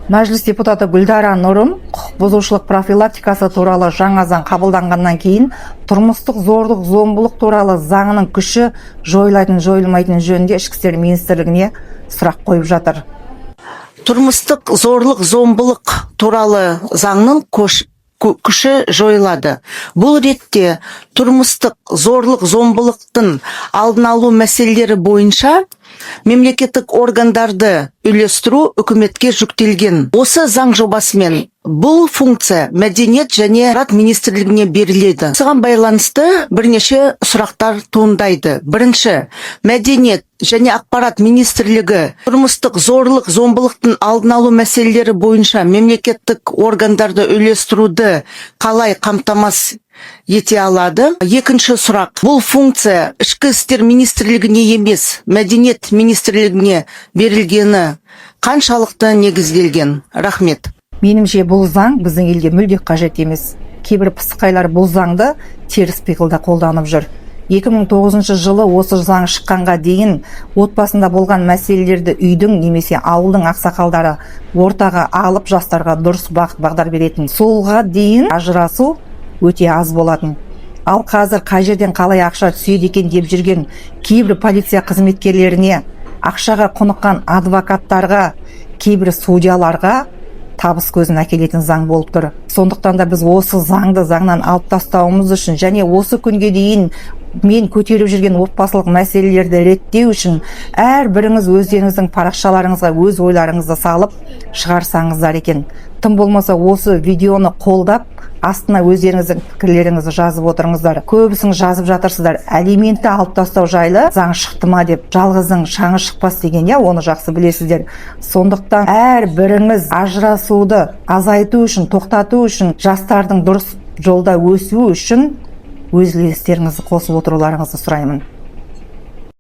Мәжіліс депутаты Гүлдара Нұрым құқық бұзушылық профилактикасы туралы жаңа заң қабылданғаннан кейін тұрмыстық зорлық зомбылық туралы заңның күші жойылатын жойылмайтын жөнінде ішкі істер министрлігіне сұрақ қойып жатыр. Тұрмыстық зорлық зомбылық туралы заңның күші жойылады. Бұл ретте тұрмыстық зорлық зомбылықтың алдын алу мәселелері бойынша мемлекеттік органдарды үйлестіру үкіметке жүктелген. Осы заң жобасымен бұл функция мәдениет және ақпарат министрлігіне беріледі. Осыған байланысты бірнеше сұрақтар туындайды. Бірінші, мәдениет және ақпарат министрлігі тұрмыстық зорлық зомбылықтың алдын алу мәселелері бойынша мемлекеттік органдарды үйлестіруді қалай қамтамасыз ете алады? Екінші сұрақ, бұл функция ішкі істер министрлігіне емес, мәдениет министрлігіне берілгені қаншалықты негізделген? Рахмет. Менімше бұл заң біздің елге мүлде қажет емес. Кейбір пысықайлар бұл заңды теріс пиғылда қолданып жүр. 2009 жылы осы заң шыққанға дейін отбасында болған мәселелерді үйдің немесе ауылдың ақсақалдары ортаға алып жастарға дұрыс бағыт бағдар беретін. Солға дейін ажырасу өте аз болатын. Ал қазір қай жерден қалай ақша түседі екен деп жүрген кейбір полиция қызметкерлеріне, ақшаға құныққан адвокаттарға, кейбір судьяларға табыс көзін әкелетін заң болып тұр. Сондықтан да біз осы заңды заңнан алып тастауымыз үшін және осы күнге дейін мен көтеріп жүрген отбасылық мәселелерді реттеу үшін әр біріңіз өздеріңіздің парақшаларыңызға өз ойларыңызды салып шығарсаңыздар екен. Тым болмаса осы видеоны қолдап астына өздеріңіздің пікірлеріңізді жазып отырыңыздар. Көбісін жазып жатырсыздар, алиментті алып тастау жайлы заң шықты ма деп. Жалғыздың шаңы шықпас деген, оны жақсы білесіздер. Сондықтан әр біріңіз ажырасуды азайту үшін, тоқтату үшін, жастардың дұрыс жолда өсуі үшін өз үлестеріңізді қосып отыруларыңызды сұраймын.